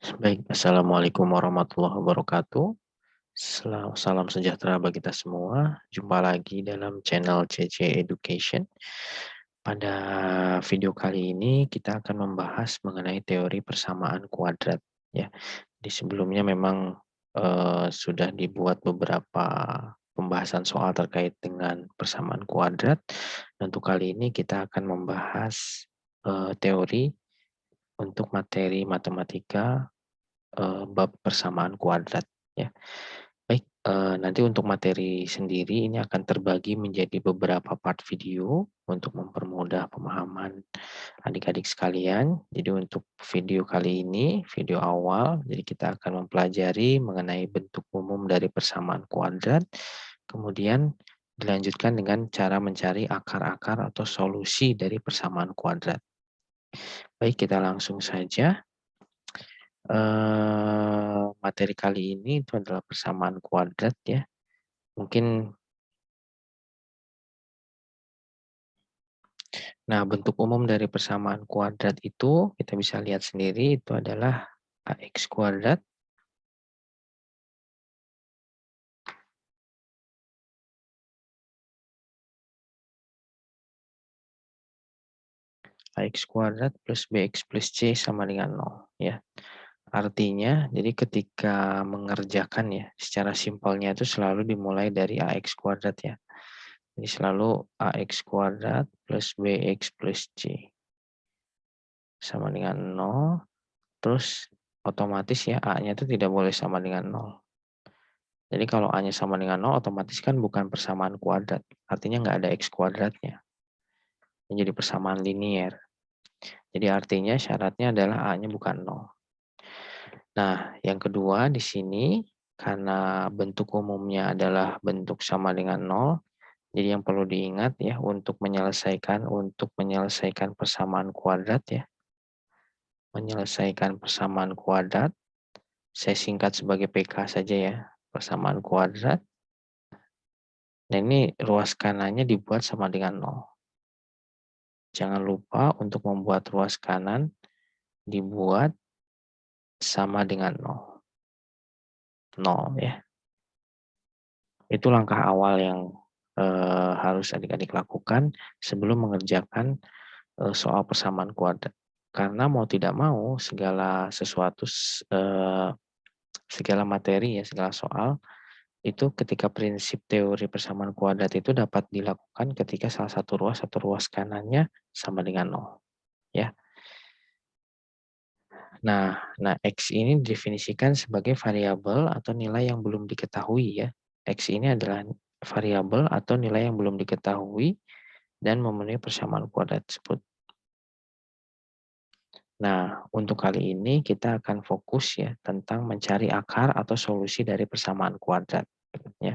Baik, Assalamualaikum warahmatullahi wabarakatuh. Salam sejahtera bagi kita semua. Jumpa lagi dalam channel CC Education. Pada video kali ini kita akan membahas mengenai teori persamaan kuadrat. Ya, di sebelumnya memang sudah dibuat beberapa pembahasan soal terkait dengan persamaan kuadrat. Dan untuk kali ini kita akan membahas teori untuk materi matematika bab persamaan kuadrat ya. Baik, nanti untuk materi sendiri ini akan terbagi menjadi beberapa part video untuk mempermudah pemahaman adik-adik sekalian. Jadi untuk video kali ini, video awal, jadi kita akan mempelajari mengenai bentuk umum dari persamaan kuadrat, kemudian dilanjutkan dengan cara mencari akar-akar atau solusi dari persamaan kuadrat. Baik, kita langsung saja. Materi kali ini itu adalah persamaan kuadrat ya. Mungkin bentuk umum dari persamaan kuadrat itu kita bisa lihat sendiri itu adalah AX kuadrat. AX kuadrat plus BX plus C sama dengan 0 ya. Artinya jadi ketika mengerjakan ya secara simpelnya itu selalu dimulai dari AX kuadrat ya. Jadi selalu AX kuadrat plus BX plus C sama dengan 0. Terus otomatis ya A-nya itu tidak boleh sama dengan 0. Jadi kalau A-nya sama dengan 0 otomatis kan bukan persamaan kuadrat. Artinya nggak ada X kuadratnya. Ini jadi persamaan linier. Jadi artinya syaratnya adalah A-nya bukan 0. Nah, yang kedua di sini karena bentuk umumnya adalah bentuk sama dengan 0. Jadi yang perlu diingat ya untuk menyelesaikan persamaan kuadrat ya. Menyelesaikan persamaan kuadrat. Saya singkat sebagai PK saja ya. Persamaan kuadrat. Dan ini ruas kanannya dibuat sama dengan 0. Jangan lupa untuk membuat ruas kanan dibuat sama dengan 0. 0 ya. Itu langkah awal yang harus adik-adik lakukan sebelum mengerjakan soal persamaan kuadrat. Karena mau tidak mau segala sesuatu, segala materi ya, segala soal itu ketika prinsip teori persamaan kuadrat itu dapat dilakukan ketika salah satu ruas atau ruas kanannya sama dengan 0 ya. Nah, X ini didefinisikan sebagai variabel atau nilai yang belum diketahui ya. X ini adalah variabel atau nilai yang belum diketahui dan memenuhi persamaan kuadrat tersebut. Nah, untuk kali ini kita akan fokus ya tentang mencari akar atau solusi dari persamaan kuadrat ya.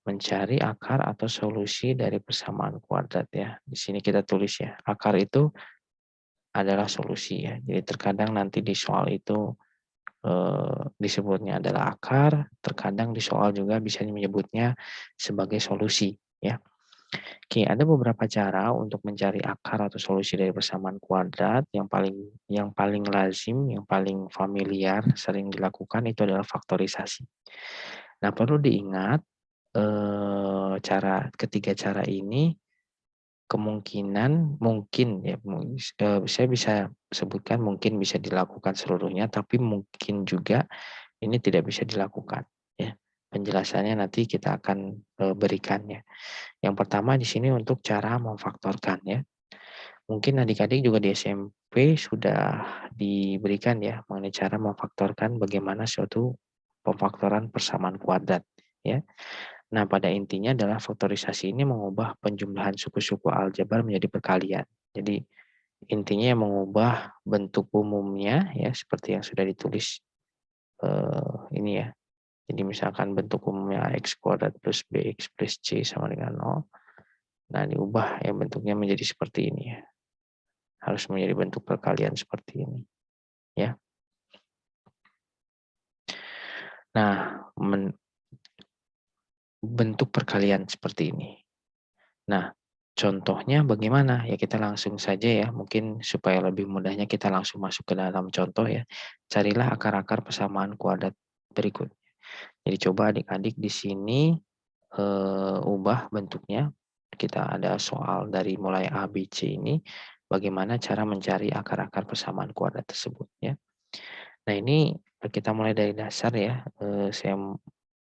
Mencari akar atau solusi dari persamaan kuadrat ya. Di sini kita tulis ya, akar itu adalah solusi ya. Jadi terkadang nanti di soal itu disebutnya adalah akar, terkadang di soal juga bisa menyebutnya sebagai solusi ya. Oke, ada beberapa cara untuk mencari akar atau solusi dari persamaan kuadrat. Yang paling lazim, yang paling familiar, sering dilakukan itu adalah faktorisasi. Nah, perlu diingat ketiga cara ini kemungkinan mungkin ya, saya bisa sebutkan mungkin bisa dilakukan seluruhnya, tapi mungkin juga ini tidak bisa dilakukan ya. Penjelasannya nanti kita akan berikan ya. Yang pertama di sini untuk cara memfaktorkan ya. Mungkin adik-adik juga di SMP sudah diberikan ya mengenai cara memfaktorkan bagaimana suatu pemfaktoran persamaan kuadrat ya. Nah, pada intinya adalah faktorisasi ini mengubah penjumlahan suku-suku aljabar menjadi perkalian. Jadi intinya mengubah bentuk umumnya ya seperti yang sudah ditulis ini ya. Jadi misalkan bentuk umumnya AX kuadrat plus BX plus C sama dengan 0. Nah, diubah ya bentuknya menjadi seperti ini ya. Harus menjadi bentuk perkalian seperti ini ya. Nah, bentuk perkalian seperti ini. Nah, contohnya bagaimana? Ya kita langsung saja ya, mungkin supaya lebih mudahnya kita langsung masuk ke dalam contoh ya. Carilah akar-akar persamaan kuadrat berikut. Jadi coba adik-adik di sini ubah bentuknya. Kita ada soal dari mulai A, B, C ini, bagaimana cara mencari akar-akar persamaan kuadrat tersebut ya. Nah ini kita mulai dari dasar ya. Saya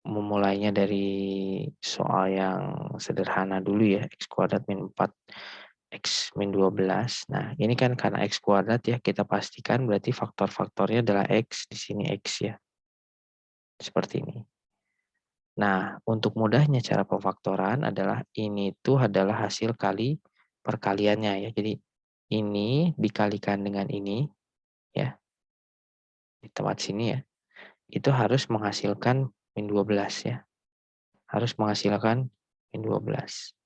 memulainya dari soal yang sederhana dulu ya, x kuadrat min 4 x min 12. Nah ini kan karena x kuadrat ya, kita pastikan berarti faktor-faktornya adalah x, di sini x ya, seperti ini. Nah untuk mudahnya cara pemfaktoran adalah ini tuh adalah hasil kali perkaliannya ya, jadi ini dikalikan dengan ini ya, di tempat sini ya, itu harus menghasilkan min 12 ya, harus menghasilkan min 12.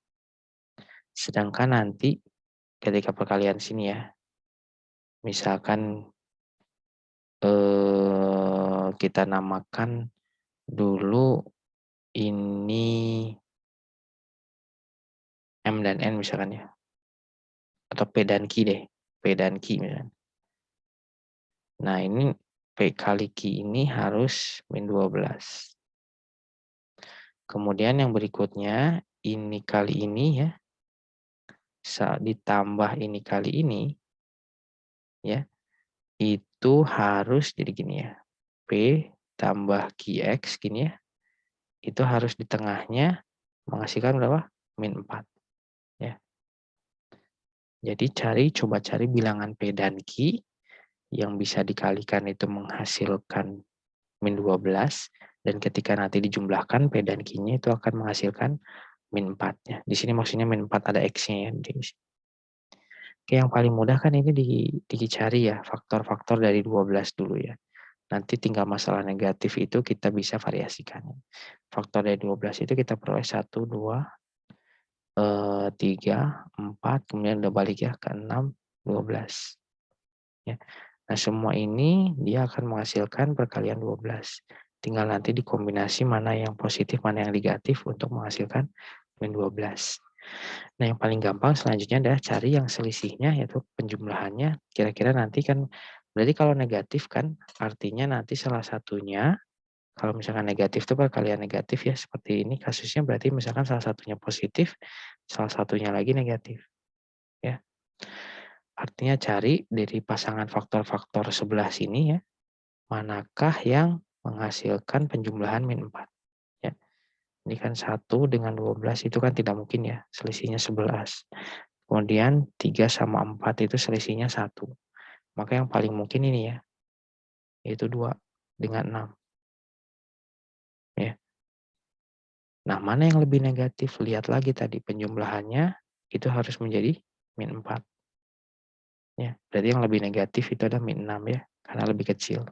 Sedangkan nanti ketika perkalian sini ya, misalkan kita namakan dulu ini M dan N misalkan ya, atau P dan Q deh, P dan Q misalkan. Nah ini P kali Q ini harus min 12. Kemudian yang berikutnya ini kali ini ya, ditambah ini kali ini ya, itu harus jadi gini ya, P tambah QX gini ya, itu harus di tengahnya menghasilkan berapa? Min 4 ya. Jadi coba cari bilangan P dan Q yang bisa dikalikan itu menghasilkan min 12, dan ketika nanti dijumlahkan P dan Q-nya itu akan menghasilkan min 4 ya. Di sini maksudnya min 4 ada X-nya ya. Oke, yang paling mudah kan ini dicari ya, faktor-faktor dari 12 dulu ya. Nanti tinggal masalah negatif itu kita bisa variasikan. Faktor dari 12 itu kita peroleh 1, 2, 3, 4, kemudian udah balik ya ke 6, 12. Ya. Nah semua ini dia akan menghasilkan perkalian 12. Tinggal nanti dikombinasi mana yang positif, mana yang negatif untuk menghasilkan min 12. Nah yang paling gampang selanjutnya adalah cari yang selisihnya, yaitu penjumlahannya. Kira-kira nanti kan, berarti kalau negatif kan artinya nanti salah satunya, kalau misalkan negatif itu perkalian negatif ya, seperti ini kasusnya, berarti misalkan salah satunya positif, salah satunya lagi negatif ya. Artinya cari dari pasangan faktor-faktor sebelah sini ya, manakah yang menghasilkan penjumlahan min 4 ya. Ini kan 1 dengan 12 itu kan tidak mungkin ya, selisihnya 11. Kemudian 3 sama 4 itu selisihnya 1. Maka yang paling mungkin ini ya, yaitu 2 dengan 6 ya. Nah, mana yang lebih negatif? Lihat lagi tadi penjumlahannya itu harus menjadi min 4. Ya, berarti yang lebih negatif itu ada min 6 ya, karena lebih kecil.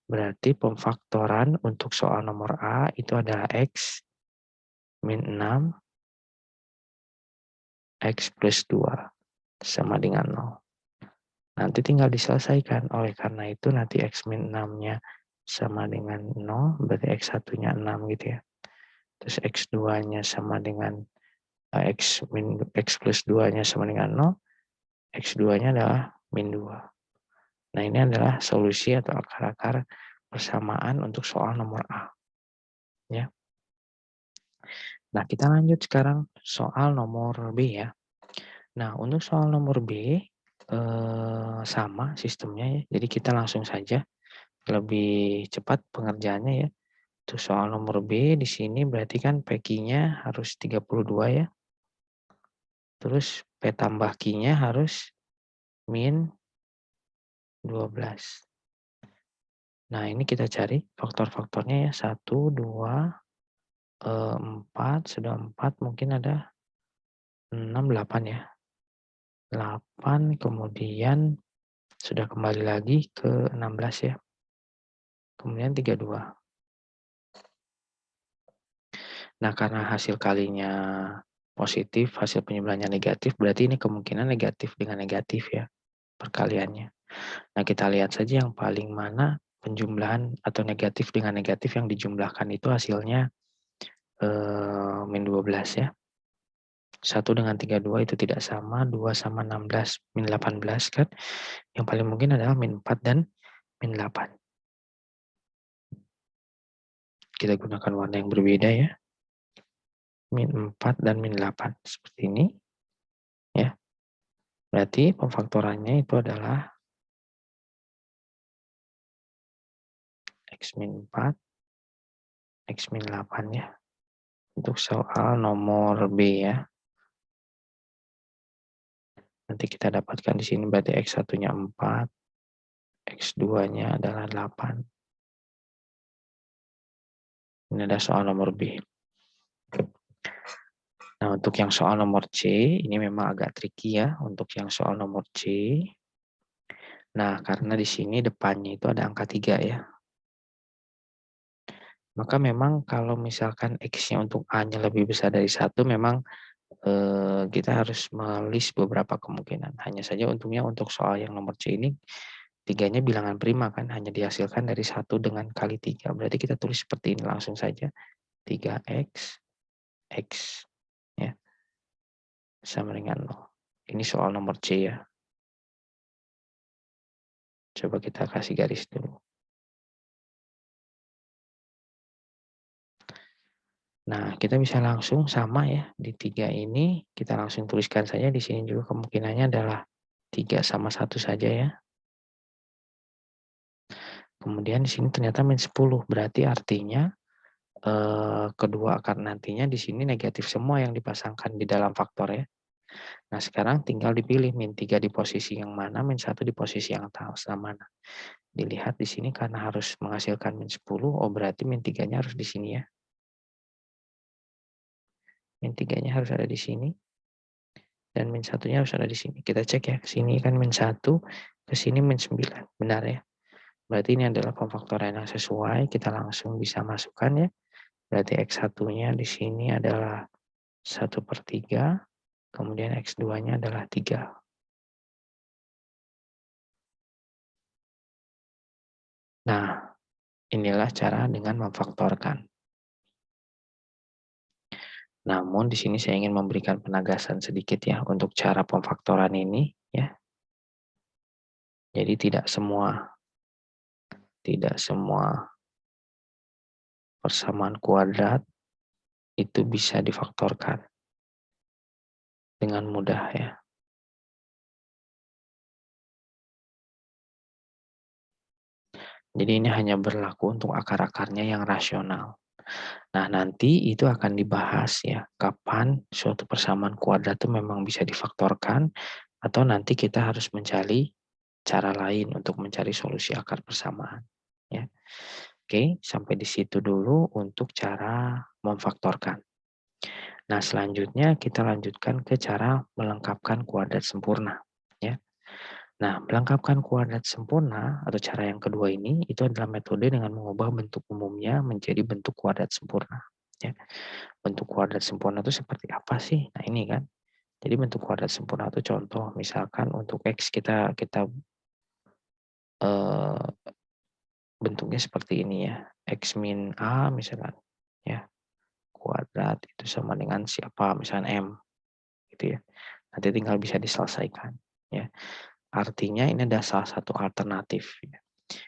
Berarti pemfaktoran untuk soal nomor A itu adalah X min 6, X plus 2 sama dengan 0. Nanti tinggal diselesaikan. Oleh karena itu nanti X min 6-nya sama dengan 0, berarti X1-nya 6 gitu ya. Terus X2-nya sama dengan X plus 2-nya sama dengan 0, X2-nya adalah min 2. Nah, ini adalah solusi atau akar-akar persamaan untuk soal nomor A. Ya. Nah, kita lanjut sekarang soal nomor B ya. Nah, untuk soal nomor B sama sistemnya ya. Jadi kita langsung saja, lebih cepat pengerjaannya ya. Untuk soal nomor B di sini berarti kan P-nya harus 32 ya. Terus P tambah Q-nya harus min 12. Nah, ini kita cari faktor-faktornya ya. 1, 2, 4, sudah 4, mungkin ada 6, 8 ya. 8, kemudian sudah kembali lagi ke 16 ya. Kemudian 32. Nah, karena hasil kalinya positif, hasil penjumlahannya negatif, berarti ini kemungkinan negatif dengan negatif ya, perkaliannya. Nah, kita lihat saja yang paling mana penjumlahan atau negatif dengan negatif yang dijumlahkan itu hasilnya min 12 ya. 1 dengan 32 itu tidak sama, 2 sama 16, min 18 kan. Yang paling mungkin adalah min 4 dan min 8. Kita gunakan warna yang berbeda ya. Min 4 dan min 8. Seperti ini. Ya. Berarti pemfaktorannya itu adalah X min 4, X min 8 ya. Untuk soal nomor B ya. Nanti kita dapatkan di sini berarti X1-nya 4, X2-nya adalah 8. Ini ada soal nomor B. Nah, untuk yang soal nomor C, ini memang agak tricky ya untuk yang soal nomor C. Nah, karena di sini depannya itu ada angka 3 ya. Maka memang kalau misalkan X-nya untuk A-nya lebih besar dari 1, memang kita harus melist beberapa kemungkinan. Hanya saja untungnya untuk soal yang nomor C ini, 3-nya bilangan prima kan, hanya dihasilkan dari 1 dengan kali 3. Berarti kita tulis seperti ini langsung saja. 3X, X, ya, sama dengan 0. Ini soal nomor C ya. Coba kita kasih garis dulu. Nah, kita bisa langsung sama ya, di 3 ini kita langsung tuliskan saja. Di sini juga kemungkinannya adalah 3 sama 1 saja ya. Kemudian di sini ternyata min 10, berarti artinya kedua akar nantinya di sini negatif semua yang dipasangkan di dalam faktor ya. Nah, sekarang tinggal dipilih min 3 di posisi yang mana, min 1 di posisi yang mana. Dilihat di sini karena harus menghasilkan min 10, oh berarti min 3-nya harus di sini ya. Min 3-nya harus ada di sini. Dan min 1-nya harus ada di sini. Kita cek ya, ke sini kan min 1, ke sini min 9. Benar ya. Berarti ini adalah pemfaktoran yang sesuai, kita langsung bisa masukkan ya. Berarti X1-nya di sini adalah 1/3, kemudian X2-nya adalah 3. Nah, inilah cara dengan memfaktorkan. Namun di sini saya ingin memberikan penegasan sedikit ya untuk cara pemfaktoran ini ya. Jadi tidak semua persamaan kuadrat itu bisa difaktorkan dengan mudah ya. Jadi ini hanya berlaku untuk akar-akarnya yang rasional. Nah, nanti itu akan dibahas ya, kapan suatu persamaan kuadrat itu memang bisa difaktorkan, atau nanti kita harus mencari cara lain untuk mencari solusi akar persamaan. Ya. Oke, sampai di situ dulu untuk cara memfaktorkan. Nah, selanjutnya kita lanjutkan ke cara melengkapkan kuadrat sempurna. Ya. Nah, melengkapkan kuadrat sempurna atau cara yang kedua ini itu adalah metode dengan mengubah bentuk umumnya menjadi bentuk kuadrat sempurna. Ya. Bentuk kuadrat sempurna itu seperti apa sih? Nah, ini kan. Jadi bentuk kuadrat sempurna itu contoh misalkan untuk X kita bentuknya seperti ini ya. X min A misalkan ya. Kuadrat itu sama dengan siapa? Misalkan M gitu ya. Nanti tinggal bisa diselesaikan ya. Artinya ini ada salah satu alternatif ya.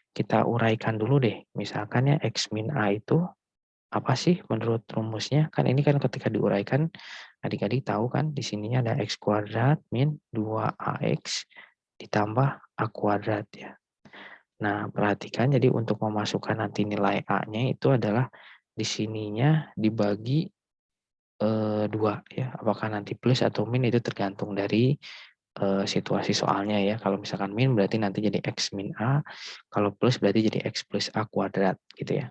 Kita uraikan dulu deh. Misalkan ya X min A itu apa sih menurut rumusnya? Kan ini kan ketika diuraikan adik-adik tahu kan di sininya ada X kuadrat min 2AX ditambah A kuadrat ya. Nah, perhatikan jadi untuk memasukkan nanti nilai A-nya itu adalah di sininya dibagi 2 ya. Apakah nanti plus atau min itu tergantung dari situasi soalnya ya. Kalau misalkan min berarti nanti jadi X min A, kalau plus berarti jadi X plus A kuadrat gitu ya.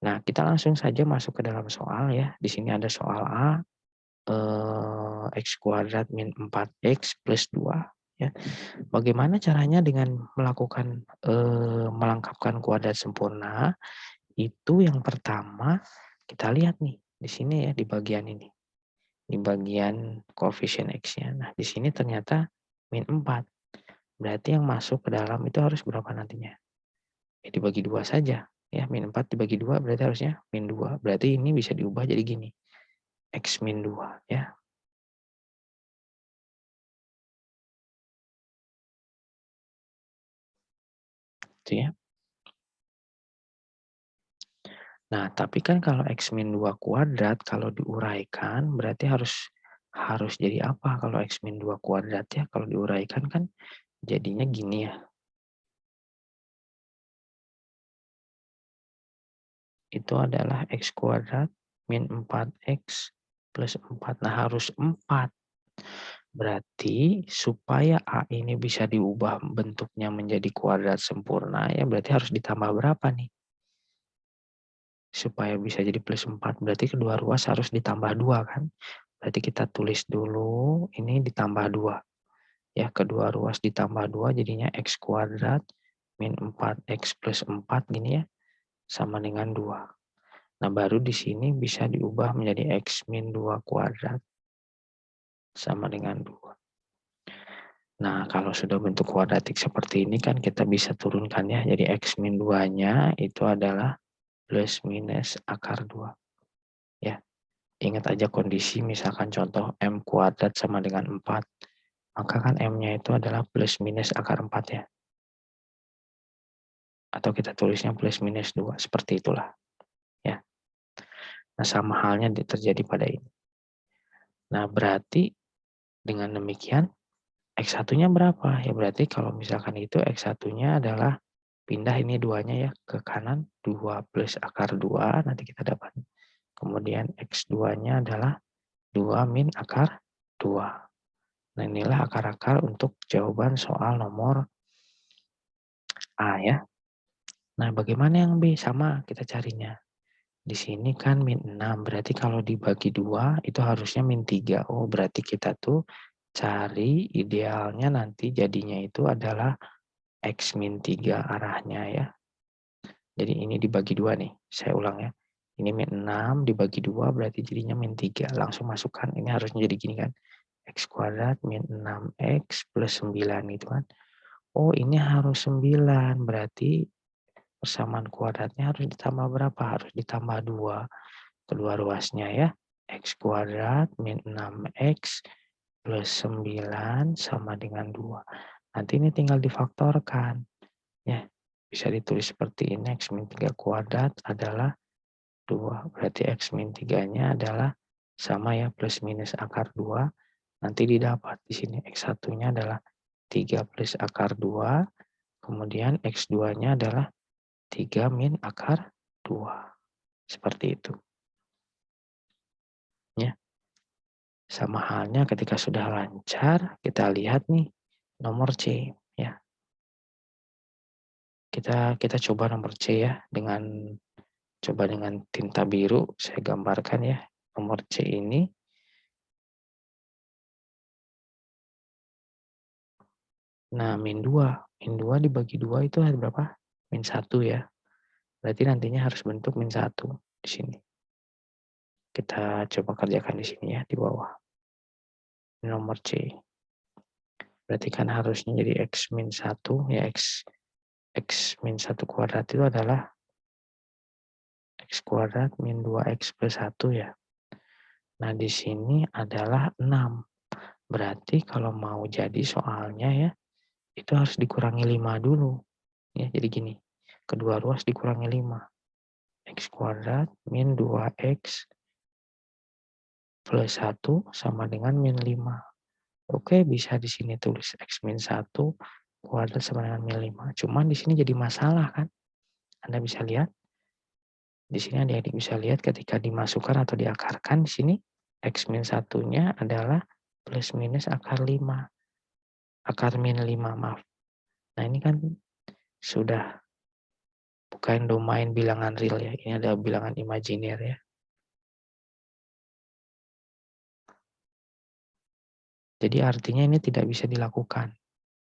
Nah, kita langsung saja masuk ke dalam soal ya. Di sini ada soal A, X kuadrat min 4X plus 2 ya. Bagaimana caranya dengan melakukan melengkapkan kuadrat sempurna? Itu yang pertama kita lihat nih di sini ya di bagian ini. Di bagian koefisien X-nya. Nah, di sini ternyata min 4. Berarti yang masuk ke dalam itu harus berapa nantinya? Ya dibagi 2 saja. Ya, min 4 dibagi 2 berarti harusnya min 2. Berarti ini bisa diubah jadi gini. X min 2 ya. gitu ya. Nah, tapi kan kalau X min 2 kuadrat kalau diuraikan berarti harus jadi apa kalau X min 2 kuadrat ya? Kalau diuraikan kan jadinya gini ya. Itu adalah X kuadrat min 4X plus 4. Nah, harus 4. Berarti supaya A ini bisa diubah bentuknya menjadi kuadrat sempurna ya berarti harus ditambah berapa nih? Supaya bisa jadi plus 4 berarti kedua ruas harus ditambah 2 kan? Berarti kita tulis dulu ini ditambah 2. Ya, kedua ruas ditambah 2 jadinya X kuadrat min 4X plus 4 gini ya, sama dengan 2. Nah, baru di sini bisa diubah menjadi X min 2 kuadrat sama dengan 2. Nah, kalau sudah bentuk kuadratik seperti ini kan kita bisa turunkan ya. Jadi X min 2-nya itu adalah plus minus akar 2. Ya, ingat aja kondisi misalkan contoh M kuadrat sama dengan 4. Maka kan M-nya itu adalah plus minus akar 4 ya. Atau kita tulisnya plus minus 2. Seperti itulah. Ya. Nah, sama halnya terjadi pada ini. Nah, berarti dengan demikian X1-nya berapa? Ya berarti kalau misalkan itu X1-nya adalah pindah ini 2-nya ya ke kanan, 2 plus akar 2 nanti kita dapat. Kemudian X2-nya adalah 2 min akar 2. Nah, inilah akar-akar untuk jawaban soal nomor A ya. Nah, bagaimana yang B? Sama kita carinya. Di sini kan min 6, berarti kalau dibagi 2 itu harusnya min 3. Oh, berarti kita tuh cari idealnya nanti jadinya itu adalah X min 3 arahnya ya. Jadi ini dibagi 2 nih, saya ulang ya. Ini min 6 dibagi 2 berarti jadinya min 3. Langsung masukkan, ini harusnya jadi gini kan. X kuadrat min 6X plus 9 gitu kan. Oh, ini harus 9, berarti persamaan kuadratnya harus ditambah berapa? Harus ditambah 2. Kedua ruasnya ya. X kuadrat min 6X plus 9 sama dengan 2. Nanti ini tinggal difaktorkan. Ya, bisa ditulis seperti ini. X min 3 kuadrat adalah 2. Berarti X min 3-nya adalah sama ya, plus minus akar 2. Nanti didapat di sini X1-nya adalah 3 plus akar 2. Kemudian X2-nya adalah 3 min akar 2. Seperti itu. Ya. Sama halnya ketika sudah lancar, kita lihat nih nomor C ya. Kita coba nomor C ya dengan tinta biru saya gambarkan ya. Nomor C ini nah min 2 dibagi 2 itu ada berapa? Min 1 ya. Berarti nantinya harus bentuk min 1 di sini. Kita coba kerjakan di sini ya di bawah. Nomor C. Berarti kan harusnya jadi X min 1 ya X min 1 kuadrat itu adalah X kuadrat min 2X plus 1 ya. Nah, di sini adalah 6. Berarti kalau mau jadi soalnya ya, itu harus dikurangi 5 dulu. Ya, jadi gini, kedua ruas dikurangi 5. X kuadrat min 2X plus 1 sama dengan min 5. Oke, bisa di sini tulis X min 1 kuadrat sama dengan min 5. Cuman di sini jadi masalah kan. Anda bisa lihat di sini adik-adik bisa lihat ketika dimasukkan atau diakarkan di sini X min 1-nya adalah plus minus akar 5. Akar min 5, maaf. Nah, ini kan sudah bukan domain bilangan real ya. Ini adalah bilangan imajiner ya. Jadi artinya ini tidak bisa dilakukan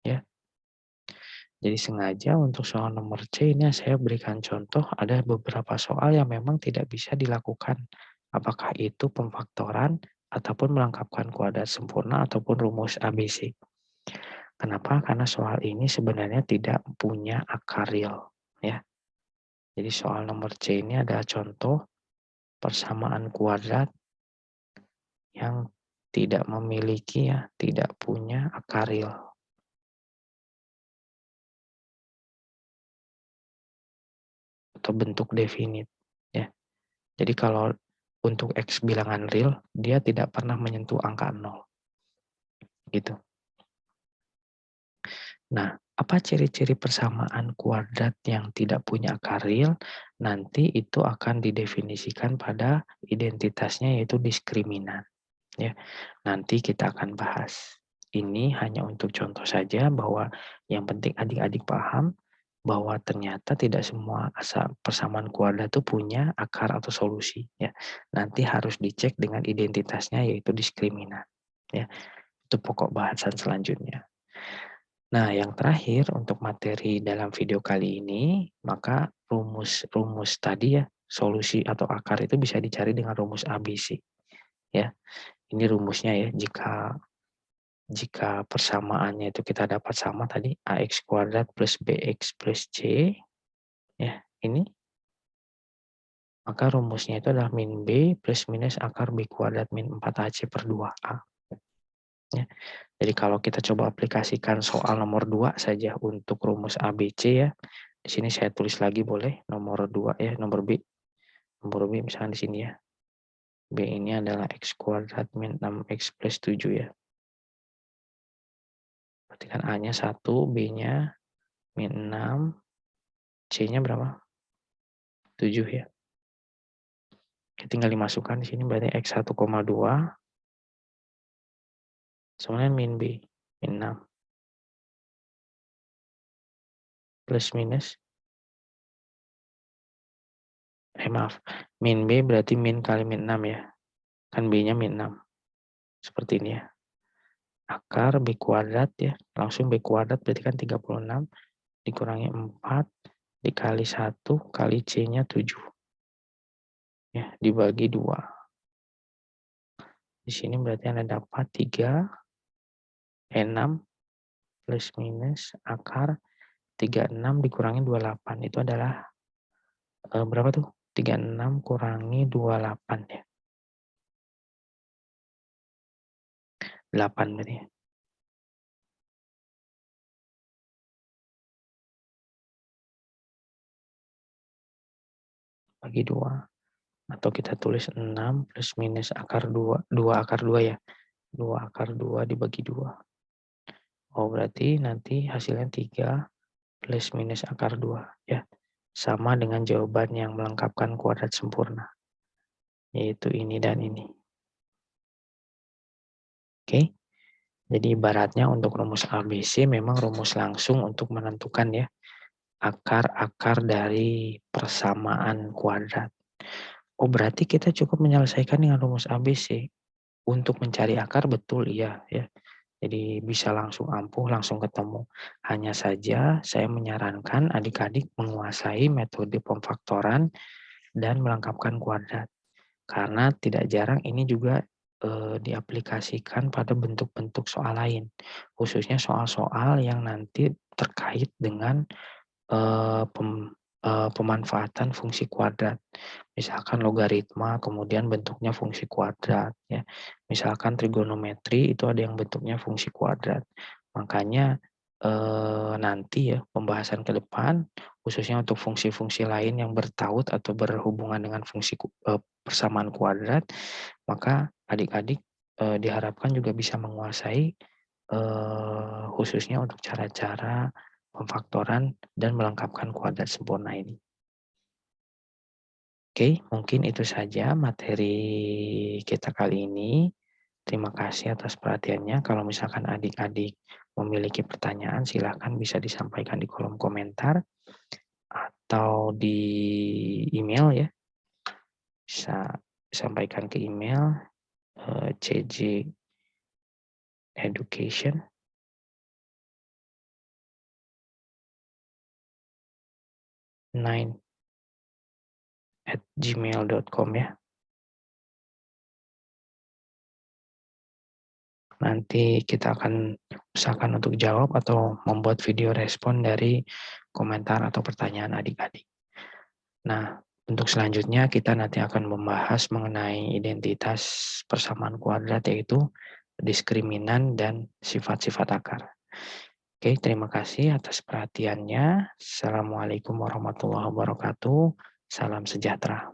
ya. Jadi sengaja untuk soal nomor C ini saya berikan contoh ada beberapa soal yang memang tidak bisa dilakukan. Apakah itu pemfaktoran ataupun melengkapkan kuadrat sempurna ataupun rumus ABC. Kenapa? Karena soal ini sebenarnya tidak punya akar real ya. Jadi soal nomor C ini adalah contoh persamaan kuadrat yang tidak memiliki ya, tidak punya akar real. atau bentuk definite ya. Jadi kalau untuk X bilangan real, dia tidak pernah menyentuh angka 0 gitu. Nah, apa ciri-ciri persamaan kuadrat yang tidak punya akar real? Nanti itu akan didefinisikan pada identitasnya, yaitu diskriminan ya. Nanti kita akan bahas. Ini hanya untuk contoh saja, bahwa yang penting adik-adik paham bahwa ternyata tidak semua persamaan kuadrat itu punya akar atau solusi ya. Nanti harus dicek dengan identitasnya, yaitu diskriminan ya. Itu pokok bahasan selanjutnya. Nah, yang terakhir untuk materi dalam video kali ini, maka rumus tadi ya, solusi atau akar itu bisa dicari dengan rumus ABC ya. Ini rumusnya ya, jika persamaannya itu kita dapat sama tadi, AX kuadrat plus BX plus C ya, ini maka rumusnya itu adalah min B plus minus akar B kuadrat min 4AC per 2A ya. Jadi kalau kita coba aplikasikan soal nomor 2 saja untuk rumus ABC ya. Di sini saya tulis lagi boleh nomor 2 ya, nomor B. Nomor B misalnya di sini ya. B ini adalah X kuadrat min 6X plus 7 ya. Berarti kan A-nya 1, B-nya min 6, C-nya berapa? 7 ya. Tinggal dimasukkan di sini, berarti X 1,2 sebenarnya min B, min 6. Plus minus, maaf, min B berarti min kali min 6 ya. Kan B-nya min 6. Seperti ini ya. Akar B kuadrat ya, langsung B kuadrat berarti kan 36 dikurangi 4 dikali 1 kali C-nya 7. Ya, dibagi 2. Di sini berarti Anda dapat 3 6 plus minus akar 36 dikurangi 28. Itu adalah berapa tuh? 36 kurangi 28 ya. 8 berarti ya. Bagi 2. Atau kita tulis 6 plus minus akar 2. 2 akar 2 ya. 2 akar 2 dibagi 2. Oh, berarti nanti hasilnya 3 plus minus akar 2 ya. Sama dengan jawaban yang melengkapkan kuadrat sempurna. Yaitu ini dan ini. Oke. Jadi ibaratnya untuk rumus ABC memang rumus langsung untuk menentukan ya akar-akar dari persamaan kuadrat. Oh, berarti kita cukup menyelesaikan dengan rumus ABC. Untuk mencari akar betul iya ya. Jadi bisa langsung ampuh, langsung ketemu. Hanya saja saya menyarankan adik-adik menguasai metode pemfaktoran dan melengkapkan kuadrat. Karena tidak jarang ini juga diaplikasikan pada bentuk-bentuk soal lain. Khususnya soal-soal yang nanti terkait dengan pemanfaatan fungsi kuadrat. Misalkan logaritma, kemudian bentuknya fungsi kuadrat ya. Misalkan trigonometri itu ada yang bentuknya fungsi kuadrat. Makanya nanti ya pembahasan ke depan khususnya untuk fungsi-fungsi lain yang bertaut atau berhubungan dengan fungsi persamaan kuadrat, maka adik-adik diharapkan juga bisa menguasai khususnya untuk cara-cara pemfaktoran dan melengkapkan kuadrat sempurna ini. Oke, mungkin itu saja materi kita kali ini. Terima kasih atas perhatiannya. Kalau misalkan adik-adik memiliki pertanyaan, silakan bisa disampaikan di kolom komentar atau di email ya. Bisa sampaikan ke email CJ Education 9@gmail.com ya. Nanti kita akan usahakan untuk jawab atau membuat video respon dari komentar atau pertanyaan adik-adik. Nah, untuk selanjutnya kita nanti akan membahas mengenai identitas persamaan kuadrat, yaitu diskriminan dan sifat-sifat akar. Oke, terima kasih atas perhatiannya. Assalamualaikum warahmatullahi wabarakatuh. Salam sejahtera.